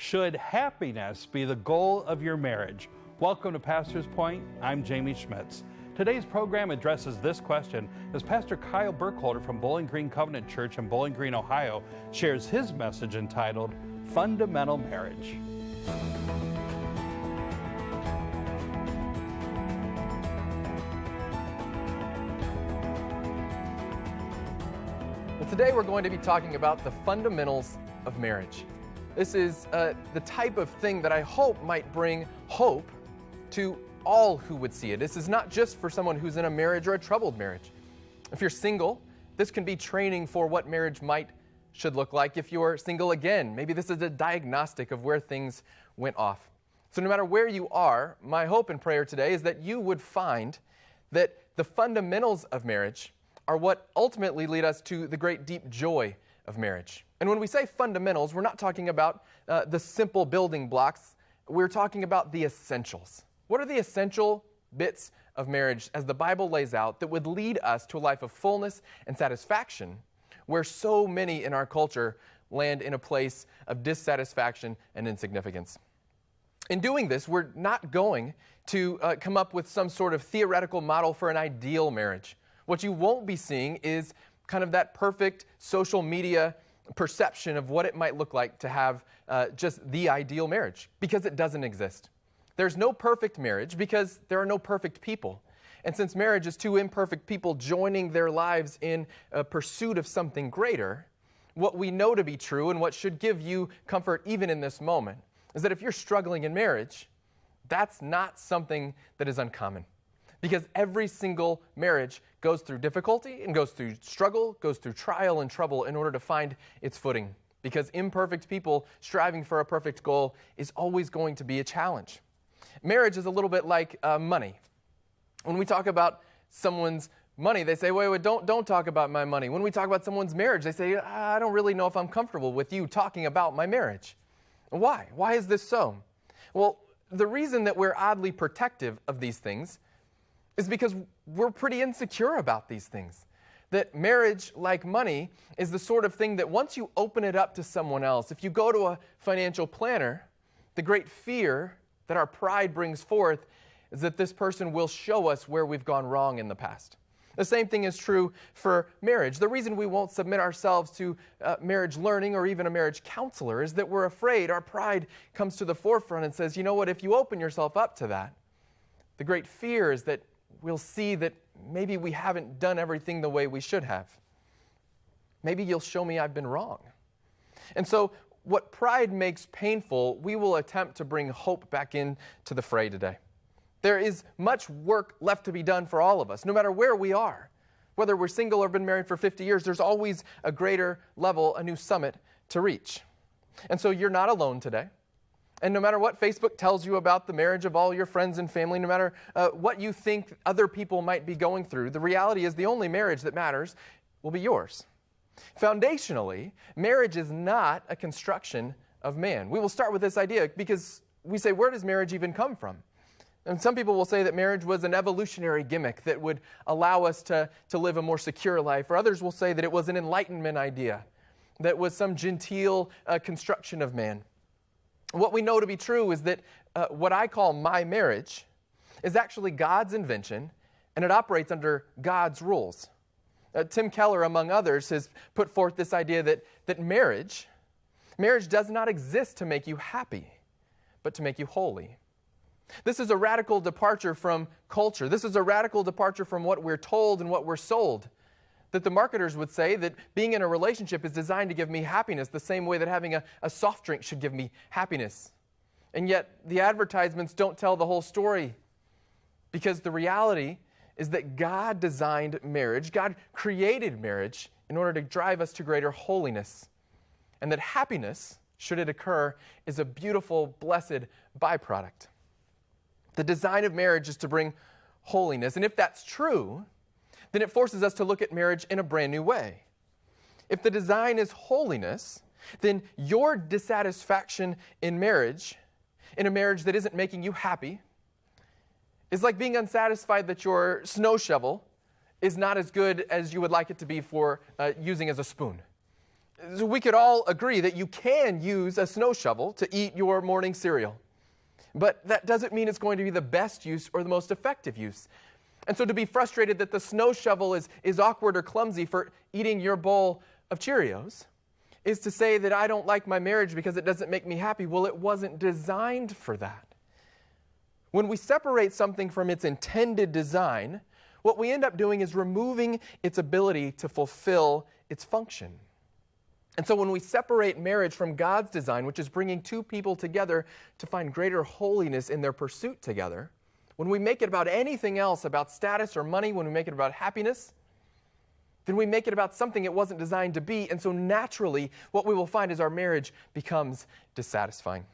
Should happiness be the goal of your marriage? Welcome to Pastor's Point. I'm Jamie Schmitz. Today's program addresses this question as Pastor Kyle Burkholder from Bowling Green Covenant Church in Bowling Green, Ohio, shares his message entitled Fundamental Marriage. Well, today we're going to be talking about the fundamentals of marriage. This is the type of thing that I hope might bring hope to all who would see it. This is not just for someone who's in a marriage or a troubled marriage. If you're single, this can be training for what marriage should look like. If you're single again, maybe this is a diagnostic of where things went off. So no matter where you are, my hope and prayer today is that you would find that the fundamentals of marriage are what ultimately lead us to the great deep joy of marriage. And when we say fundamentals, we're not talking about the simple building blocks. We're talking about the essentials. What are the essential bits of marriage as the Bible lays out that would lead us to a life of fullness and satisfaction, where so many in our culture land in a place of dissatisfaction and insignificance? In doing this, we're not going to come up with some sort of theoretical model for an ideal marriage. What you won't be seeing is kind of that perfect social media perception of what it might look like to have just the ideal marriage, because it doesn't exist. There's no perfect marriage because there are no perfect people. And since marriage is two imperfect people joining their lives in a pursuit of something greater, what we know to be true and what should give you comfort even in this moment is that if you're struggling in marriage, that's not something that is uncommon. Because every single marriage goes through difficulty and goes through struggle, goes through trial and trouble in order to find its footing. Because imperfect people striving for a perfect goal is always going to be a challenge. Marriage is a little bit like money. When we talk about someone's money, they say, wait, don't talk about my money. When we talk about someone's marriage, they say, I don't really know if I'm comfortable with you talking about my marriage. Why? Why is this so? Well, the reason that we're oddly protective of these things is because we're pretty insecure about these things. That marriage, like money, is the sort of thing that once you open it up to someone else, if you go to a financial planner, the great fear that our pride brings forth is that this person will show us where we've gone wrong in the past. The same thing is true for marriage. The reason we won't submit ourselves to marriage learning or even a marriage counselor is that we're afraid. Our pride comes to the forefront and says, you know what, if you open yourself up to that, the great fear is that we'll see that maybe we haven't done everything the way we should have. Maybe you'll show me I've been wrong. And so what pride makes painful, we will attempt to bring hope back into the fray today. There is much work left to be done for all of us, no matter where we are. Whether we're single or been married for 50 years, there's always a greater level, a new summit to reach. And so you're not alone today. And no matter what Facebook tells you about the marriage of all your friends and family, no matter what you think other people might be going through, the reality is the only marriage that matters will be yours. Foundationally, marriage is not a construction of man. We will start with this idea because we say, where does marriage even come from? And some people will say that marriage was an evolutionary gimmick that would allow us to live a more secure life. Or others will say that it was an Enlightenment idea, that was some genteel construction of man. What we know to be true is that what I call my marriage is actually God's invention, and it operates under God's rules. Tim Keller, among others, has put forth this idea that marriage does not exist to make you happy, but to make you holy. This is a radical departure from culture. This is a radical departure from what we're told and what we're sold. That the marketers would say that being in a relationship is designed to give me happiness the same way that having a soft drink should give me happiness. And yet the advertisements don't tell the whole story, because the reality is that God designed marriage, God created marriage in order to drive us to greater holiness. And that happiness, should it occur, is a beautiful, blessed byproduct. The design of marriage is to bring holiness. And if that's true, then it forces us to look at marriage in a brand new way. If the design is holiness, then your dissatisfaction in a marriage that isn't making you happy, is like being unsatisfied that your snow shovel is not as good as you would like it to be for using as a spoon. So we could all agree that you can use a snow shovel to eat your morning cereal. But that doesn't mean it's going to be the best use or the most effective use. And so to be frustrated that the snow shovel is awkward or clumsy for eating your bowl of Cheerios is to say that I don't like my marriage because it doesn't make me happy. Well, it wasn't designed for that. When we separate something from its intended design, what we end up doing is removing its ability to fulfill its function. And so when we separate marriage from God's design, which is bringing two people together to find greater holiness in their pursuit together, when we make it about anything else, about status or money, when we make it about happiness, then we make it about something it wasn't designed to be. And so naturally, what we will find is our marriage becomes dissatisfying.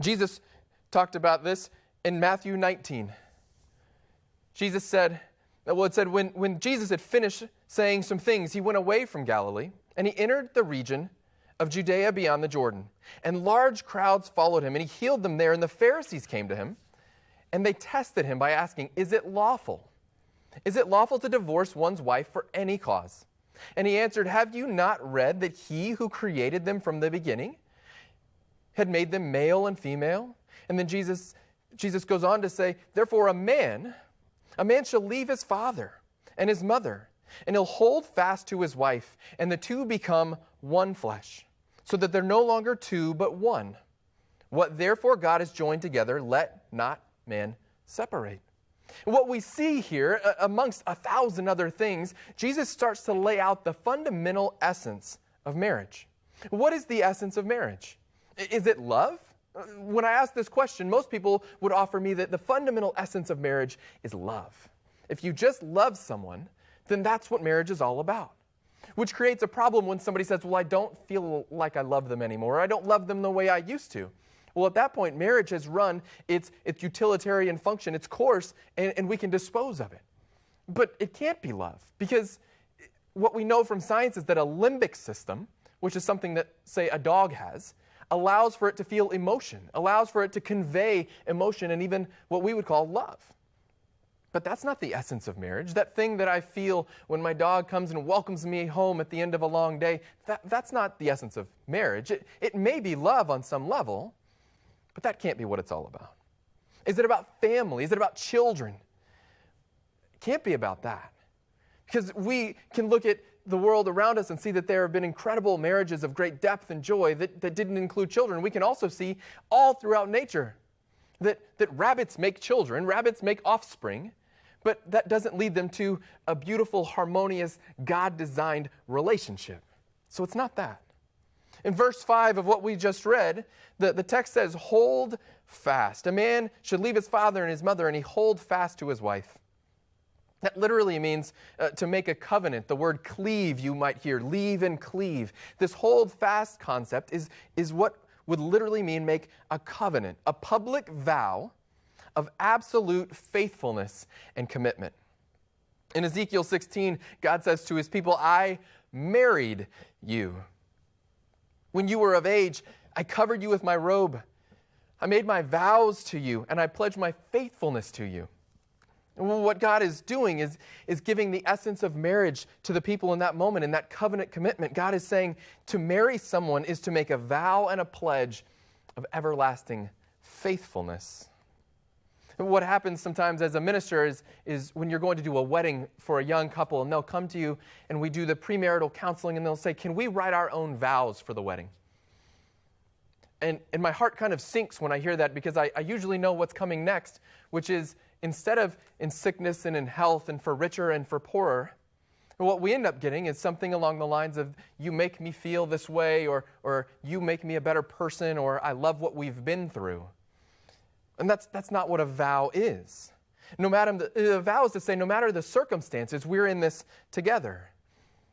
Jesus talked about this in Matthew 19. Jesus said, when Jesus had finished saying some things, he went away from Galilee, and he entered the region of Judea beyond the Jordan. And large crowds followed him, and he healed them there. And the Pharisees came to him, and they tested him by asking, Is it lawful to divorce one's wife for any cause? And he answered, Have you not read that he who created them from the beginning had made them male and female? And then Jesus goes on to say, Therefore a man shall leave his father and his mother, and he'll hold fast to his wife, and the two become one flesh, so that they're no longer two, but one. What therefore God has joined together, let not man separate. What we see here, amongst 1,000 other things, Jesus starts to lay out the fundamental essence of marriage. What is the essence of marriage? Is it love? When I ask this question, most people would offer me that the fundamental essence of marriage is love. If you just love someone, then that's what marriage is all about. Which creates a problem when somebody says, well, I don't feel like I love them anymore. I don't love them the way I used to. Well, at that point, marriage has run its utilitarian function, its course, and we can dispose of it. But it can't be love, because what we know from science is that a limbic system, which is something that, say, a dog has, allows for it to feel emotion, allows for it to convey emotion and even what we would call love. But that's not the essence of marriage. That thing that I feel when my dog comes and welcomes me home at the end of a long day, that's not the essence of marriage. It may be love on some level, but that can't be what it's all about. Is it about family? Is it about children? It can't be about that. Because we can look at the world around us and see that there have been incredible marriages of great depth and joy that didn't include children. We can also see all throughout nature that rabbits make children, rabbits make offspring, but that doesn't lead them to a beautiful, harmonious, God-designed relationship. So it's not that. In verse 5 of what we just read, the text says, hold fast. A man should leave his father and his mother, and he hold fast to his wife. That literally means to make a covenant. The word cleave you might hear, leave and cleave. This hold fast concept is what would literally mean make a covenant, a public vow of absolute faithfulness and commitment. In Ezekiel 16, God says to his people, I married you. When you were of age, I covered you with my robe. I made my vows to you, and I pledged my faithfulness to you. And what God is doing is giving the essence of marriage to the people in that moment, in that covenant commitment. God is saying to marry someone is to make a vow and a pledge of everlasting faithfulness. And what happens sometimes as a minister is when you're going to do a wedding for a young couple, and they'll come to you and we do the premarital counseling, and they'll say, can we write our own vows for the wedding? And my heart kind of sinks when I hear that, because I usually know what's coming next, which is instead of in sickness and in health and for richer and for poorer, what we end up getting is something along the lines of, you make me feel this way, or you make me a better person, or I love what we've been through. And that's not what a vow is. A vow is to say, no matter the circumstances, we're in this together.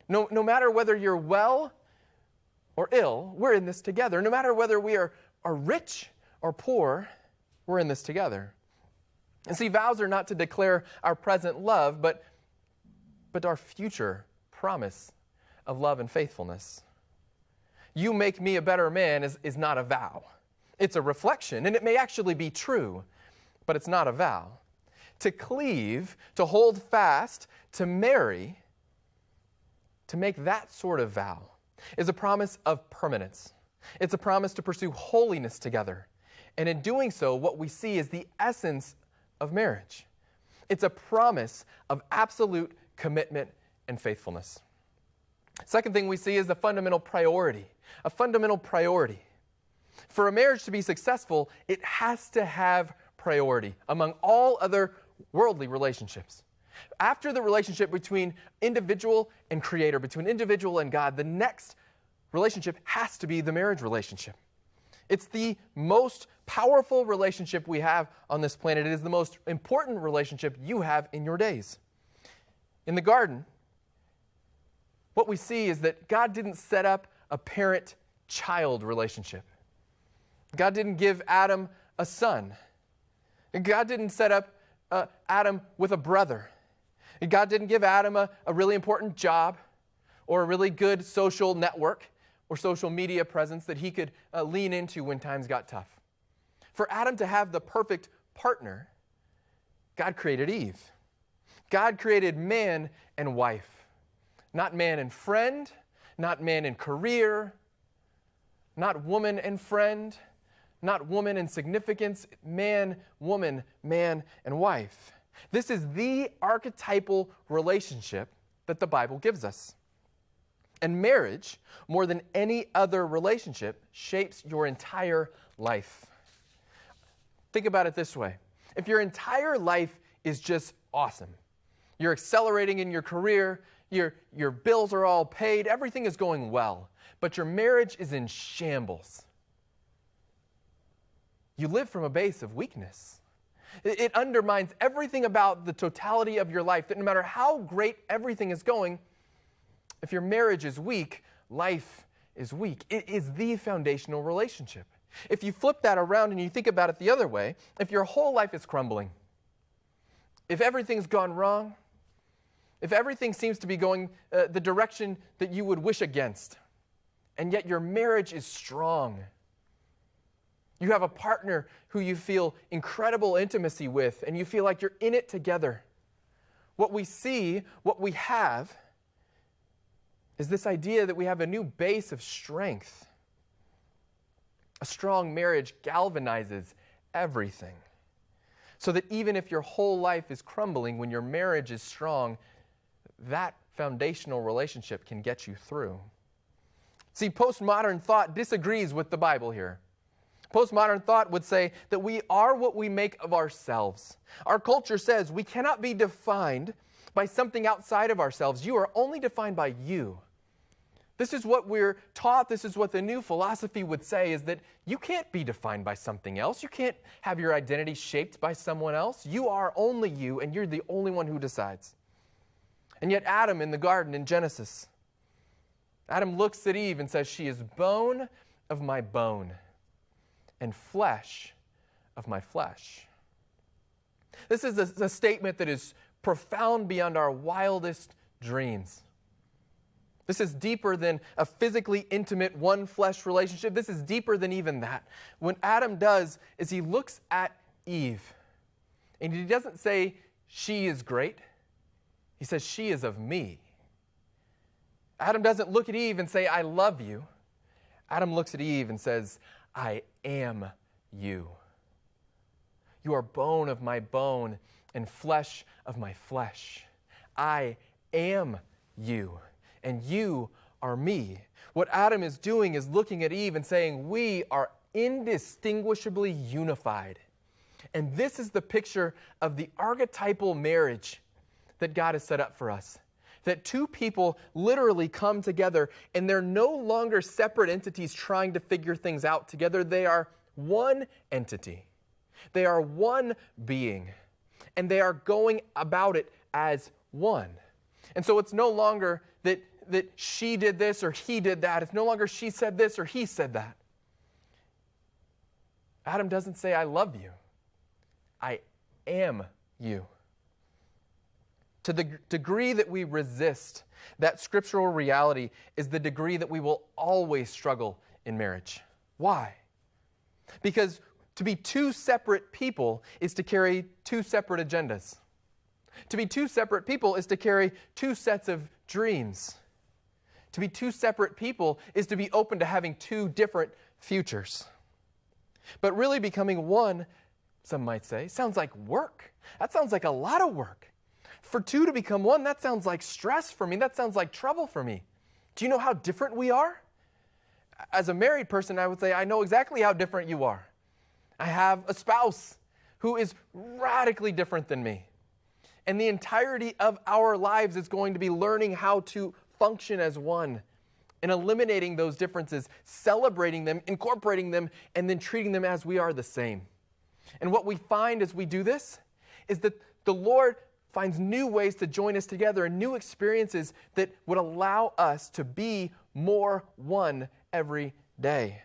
No matter whether you're well or ill, we're in this together. No matter whether we are rich or poor, we're in this together. And see, vows are not to declare our present love, but our future promise of love and faithfulness. You make me a better man is not a vow. It's a reflection, and it may actually be true, but it's not a vow. To cleave, to hold fast, to marry, to make that sort of vow, is a promise of permanence. It's a promise to pursue holiness together. And in doing so, what we see is the essence of marriage. It's a promise of absolute commitment and faithfulness. Second thing we see is the fundamental priority. A fundamental priority. For a marriage to be successful, it has to have priority among all other worldly relationships. After the relationship between individual and Creator, between individual and God, the next relationship has to be the marriage relationship. It's the most powerful relationship we have on this planet. It is the most important relationship you have in your days. In the garden, what we see is that God didn't set up a parent-child relationship. God didn't give Adam a son. God didn't set up Adam with a brother. God didn't give Adam a really important job or a really good social network or social media presence that he could lean into when times got tough. For Adam to have the perfect partner, God created Eve. God created man and wife. Not man and friend, not man and career, not woman and friend, not woman and significance, man, woman, man, and wife. This is the archetypal relationship that the Bible gives us. And marriage, more than any other relationship, shapes your entire life. Think about it this way. If your entire life is just awesome, you're accelerating in your career, your bills are all paid, everything is going well, but your marriage is in shambles, you live from a base of weakness. It undermines everything about the totality of your life, that no matter how great everything is going, if your marriage is weak, life is weak. It is the foundational relationship. If you flip that around and you think about it the other way, if your whole life is crumbling, if everything's gone wrong, if everything seems to be going the direction that you would wish against, and yet your marriage is strong, you have a partner who you feel incredible intimacy with, and you feel like you're in it together. What we see, what we have, is this idea that we have a new base of strength. A strong marriage galvanizes everything. So that even if your whole life is crumbling, when your marriage is strong, that foundational relationship can get you through. See, postmodern thought disagrees with the Bible here. Postmodern thought would say that we are what we make of ourselves. Our culture says we cannot be defined by something outside of ourselves. You are only defined by you. This is what we're taught. This is what the new philosophy would say, is that you can't be defined by something else. You can't have your identity shaped by someone else. You are only you, and you're the only one who decides. And yet Adam in the garden in Genesis, Adam looks at Eve and says, "She is bone of my bone and flesh of my flesh." This is a statement that is profound beyond our wildest dreams. This is deeper than a physically intimate one-flesh relationship. This is deeper than even that. What Adam does is he looks at Eve, and he doesn't say, "She is great." He says, "She is of me." Adam doesn't look at Eve and say, "I love you." Adam looks at Eve and says, "I am you. You are bone of my bone and flesh of my flesh. I am you, and you are me." What Adam is doing is looking at Eve and saying, we are indistinguishably unified. And this is the picture of the archetypal marriage that God has set up for us. That two people literally come together, and they're no longer separate entities trying to figure things out together. They are one entity. They are one being. And they are going about it as one. And so it's no longer that she did this or he did that. It's no longer she said this or he said that. Adam doesn't say, "I love you." I am you. To the degree that we resist that scriptural reality is the degree that we will always struggle in marriage. Why? Because to be two separate people is to carry two separate agendas. To be two separate people is to carry two sets of dreams. To be two separate people is to be open to having two different futures. But really becoming one, some might say, sounds like work. That sounds like a lot of work. For two to become one, that sounds like stress for me. That sounds like trouble for me. Do you know how different we are? As a married person, I would say, I know exactly how different you are. I have a spouse who is radically different than me. And the entirety of our lives is going to be learning how to function as one and eliminating those differences, celebrating them, incorporating them, and then treating them as we are the same. And what we find as we do this is that the Lord finds new ways to join us together and new experiences that would allow us to be more one every day.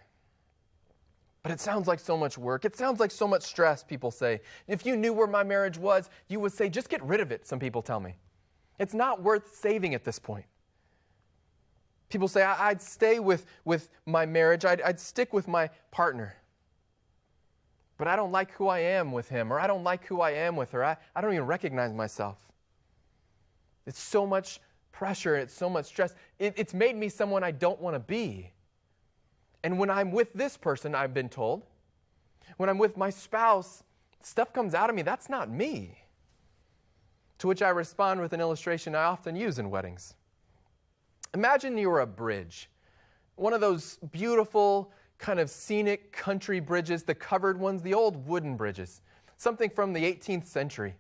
But it sounds like so much work. It sounds like so much stress, people say. If you knew where my marriage was, you would say, just get rid of it, some people tell me. It's not worth saving at this point. People say, I'd stay with my marriage. I'd stick with my partner. But I don't like who I am with him, or I don't like who I am with her. I don't even recognize myself. It's so much pressure. It's so much stress. It's made me someone I don't want to be. And when I'm with this person, I've been told, when I'm with my spouse, stuff comes out of me. That's not me. To which I respond with an illustration I often use in weddings. Imagine you were a bridge, one of those beautiful, kind of scenic country bridges, the covered ones, the old wooden bridges, something from the 18th century,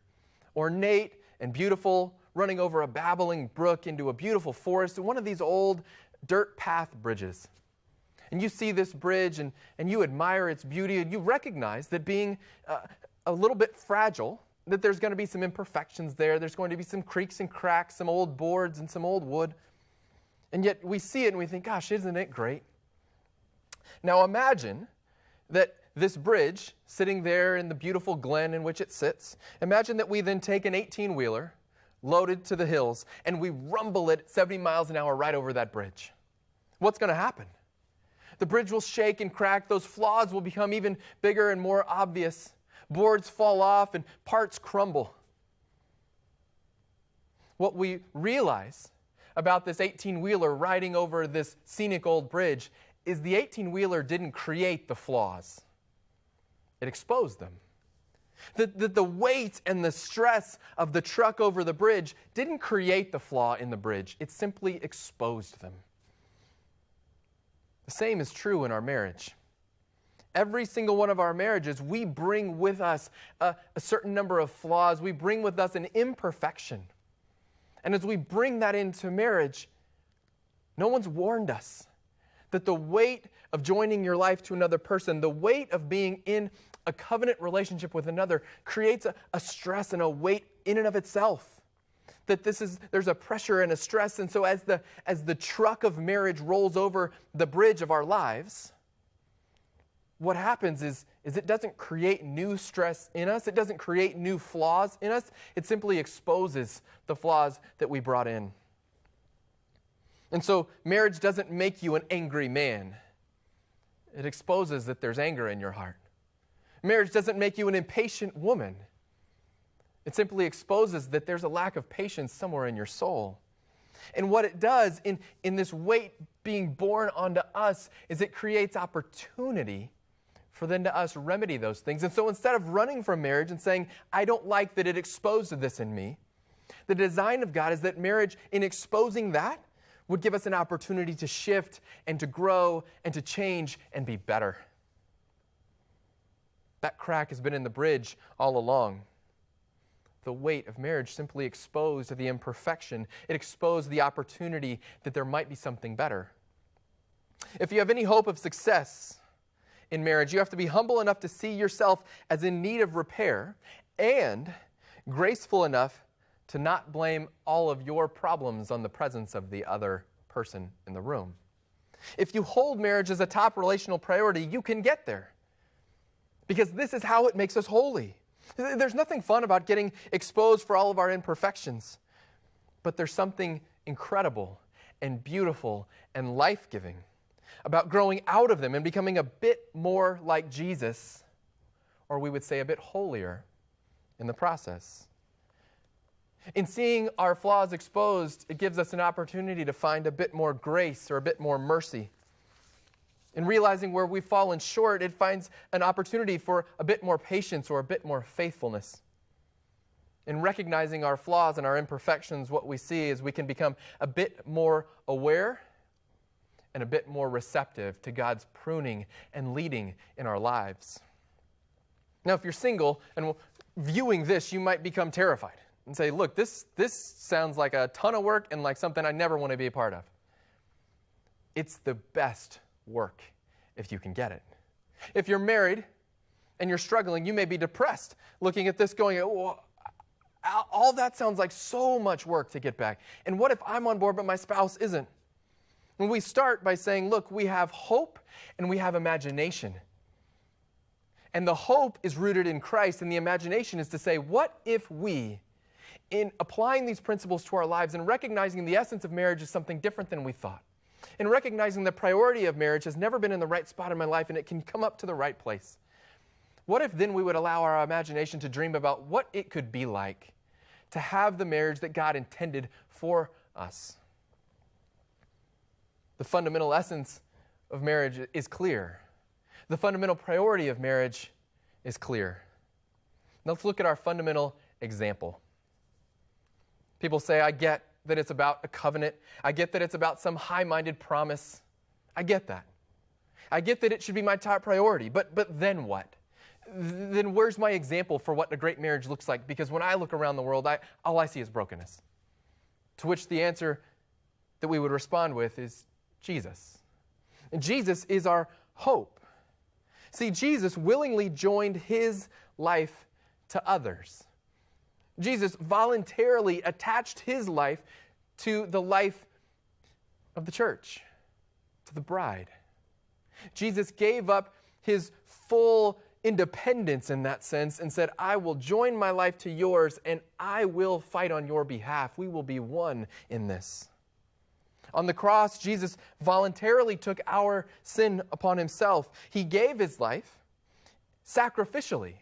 ornate and beautiful, running over a babbling brook into a beautiful forest, one of these old dirt path bridges. And you see this bridge and you admire its beauty, and you recognize that being a little bit fragile, that there's going to be some imperfections there. There's going to be some creaks and cracks, some old boards and some old wood. And yet we see it and we think, gosh, isn't it great? Now imagine that this bridge, sitting there in the beautiful glen in which it sits, imagine that we then take an 18-wheeler, loaded to the hills, and we rumble it at 70 miles an hour right over that bridge. What's going to happen? The bridge will shake and crack. Those flaws will become even bigger and more obvious. Boards fall off and parts crumble. What we realize about this 18-wheeler riding over this scenic old bridge is the 18-wheeler didn't create the flaws. It exposed them. The weight and the stress of the truck over the bridge didn't create the flaw in the bridge. It simply exposed them. The same is true in our marriage. Every single one of our marriages, we bring with us a certain number of flaws. We bring with us an imperfection. And as we bring that into marriage, no one's warned us that the weight of joining your life to another person, the weight of being in a covenant relationship with another, creates a stress and a weight in and of itself. That there's a pressure and a stress. And so as the truck of marriage rolls over the bridge of our lives, what happens is it doesn't create new stress in us. It doesn't create new flaws in us. It simply exposes the flaws that we brought in. And so marriage doesn't make you an angry man. It exposes that there's anger in your heart. Marriage doesn't make you an impatient woman. It simply exposes that there's a lack of patience somewhere in your soul. And what it does in this weight being borne onto us is it creates opportunity for then to us remedy those things. And so instead of running from marriage and saying, I don't like that it exposed this in me, the design of God is that marriage, in exposing that, would give us an opportunity to shift and to grow and to change and be better. That crack has been in the bridge all along. The weight of marriage simply exposed the imperfection. It exposed the opportunity that there might be something better. If you have any hope of success in marriage, you have to be humble enough to see yourself as in need of repair and graceful enough to not blame all of your problems on the presence of the other person in the room. If you hold marriage as a top relational priority, you can get there. Because this is how it makes us holy. There's nothing fun about getting exposed for all of our imperfections. But there's something incredible and beautiful and life-giving about growing out of them and becoming a bit more like Jesus, or we would say a bit holier in the process. In seeing our flaws exposed, it gives us an opportunity to find a bit more grace or a bit more mercy. In realizing where we've fallen short, it finds an opportunity for a bit more patience or a bit more faithfulness. In recognizing our flaws and our imperfections, what we see is we can become a bit more aware and a bit more receptive to God's pruning and leading in our lives. Now, if you're single and viewing this, you might become terrified and say, look, this sounds like a ton of work and like something I never want to be a part of. It's the best work if you can get it. If you're married and you're struggling, you may be depressed looking at this going, oh, all that sounds like so much work to get back. And what if I'm on board but my spouse isn't? And we start by saying, look, we have hope and we have imagination. And the hope is rooted in Christ, and the imagination is to say, what if we, in applying these principles to our lives and recognizing the essence of marriage is something different than we thought, and recognizing the priority of marriage has never been in the right spot in my life and it can come up to the right place. What if then we would allow our imagination to dream about what it could be like to have the marriage that God intended for us? The fundamental essence of marriage is clear. The fundamental priority of marriage is clear. Now let's look at our fundamental example. People say, I get that it's about a covenant. I get that it's about some high-minded promise. I get that. I get that it should be my top priority. But then what? Then where's my example for what a great marriage looks like? Because when I look around the world, all I see is brokenness. To which the answer that we would respond with is Jesus. And Jesus is our hope. See, Jesus willingly joined his life to others. Jesus voluntarily attached his life to the life of the church, to the bride. Jesus gave up his full independence in that sense and said, I will join my life to yours and I will fight on your behalf. We will be one in this. On the cross, Jesus voluntarily took our sin upon himself. He gave his life sacrificially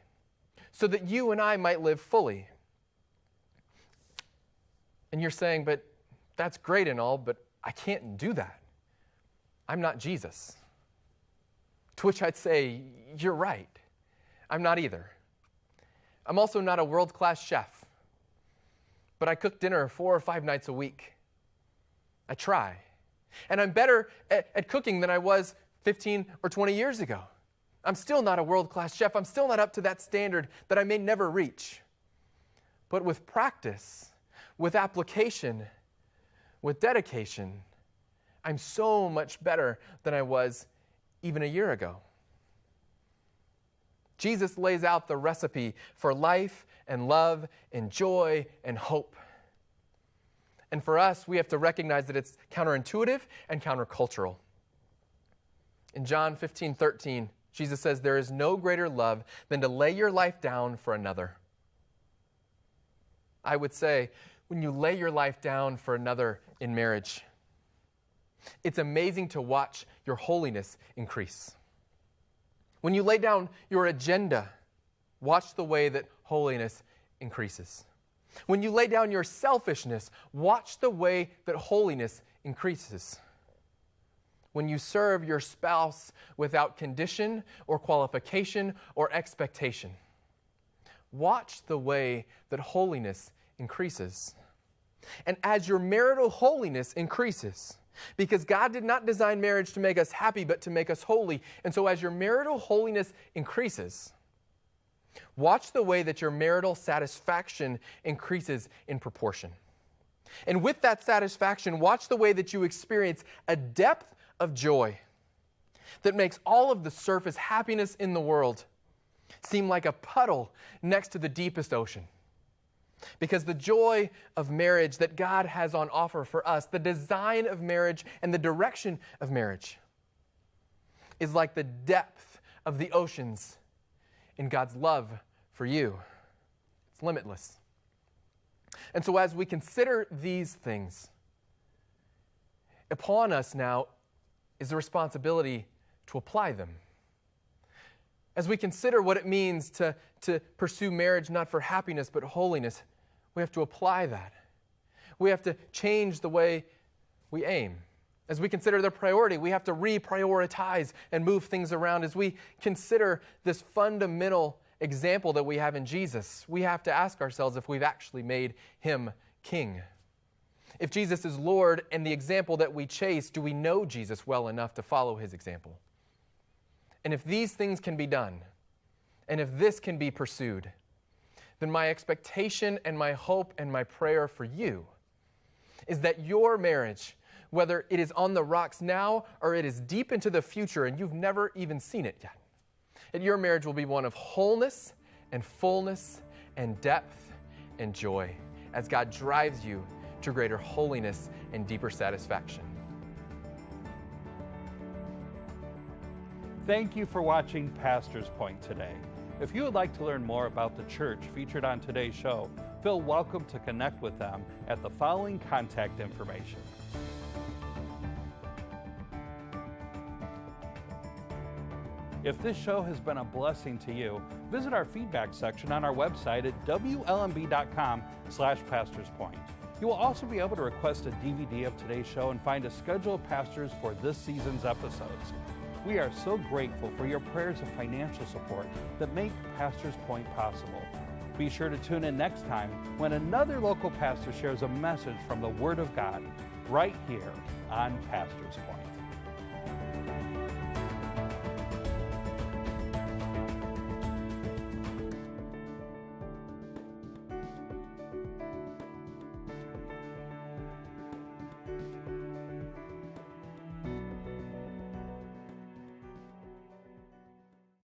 so that you and I might live fully. And you're saying, but that's great and all, but I can't do that. I'm not Jesus. To which I'd say, you're right. I'm not either. I'm also not a world-class chef, but I cook dinner 4 or 5 nights a week. I try. And I'm better at cooking than I was 15 or 20 years ago. I'm still not a world-class chef. I'm still not up to that standard that I may never reach. But with practice, with application, with dedication, I'm so much better than I was even a year ago. Jesus lays out the recipe for life and love and joy and hope. And for us, we have to recognize that it's counterintuitive and countercultural. In John 15:13, Jesus says, there is no greater love than to lay your life down for another. I would say, when you lay your life down for another in marriage, it's amazing to watch your holiness increase. When you lay down your agenda, watch the way that holiness increases. When you lay down your selfishness, watch the way that holiness increases. When you serve your spouse without condition or qualification or expectation, watch the way that holiness increases. And as your marital holiness increases, because God did not design marriage to make us happy, but to make us holy. And so as your marital holiness increases, watch the way that your marital satisfaction increases in proportion. And with that satisfaction, watch the way that you experience a depth of joy that makes all of the surface happiness in the world seem like a puddle next to the deepest ocean. Because the joy of marriage that God has on offer for us, the design of marriage and the direction of marriage, is like the depth of the oceans in God's love for you. It's limitless. And so as we consider these things, upon us now is the responsibility to apply them. As we consider what it means to pursue marriage not for happiness but holiness, We have to apply that. We have to change the way we aim. As we consider their priority, we have to reprioritize and move things around. As we consider this fundamental example that we have in Jesus, we have to ask ourselves if we've actually made him king. If Jesus is Lord and the example that we chase, do we know Jesus well enough to follow his example? And if these things can be done, and if this can be pursued, then my expectation and my hope and my prayer for you is that your marriage, whether it is on the rocks now or it is deep into the future and you've never even seen it yet, that your marriage will be one of wholeness and fullness and depth and joy as God drives you to greater holiness and deeper satisfaction. Thank you for watching Pastor's Point today. If you would like to learn more about the church featured on today's show, feel welcome to connect with them at the following contact information. If this show has been a blessing to you, visit our feedback section on our website at WLMB.com/pastorspoint. You will also be able to request a DVD of today's show and find a schedule of pastors for this season's episodes. We are so grateful for your prayers and financial support that make Pastor's Point possible. Be sure to tune in next time when another local pastor shares a message from the Word of God right here on Pastor's Point.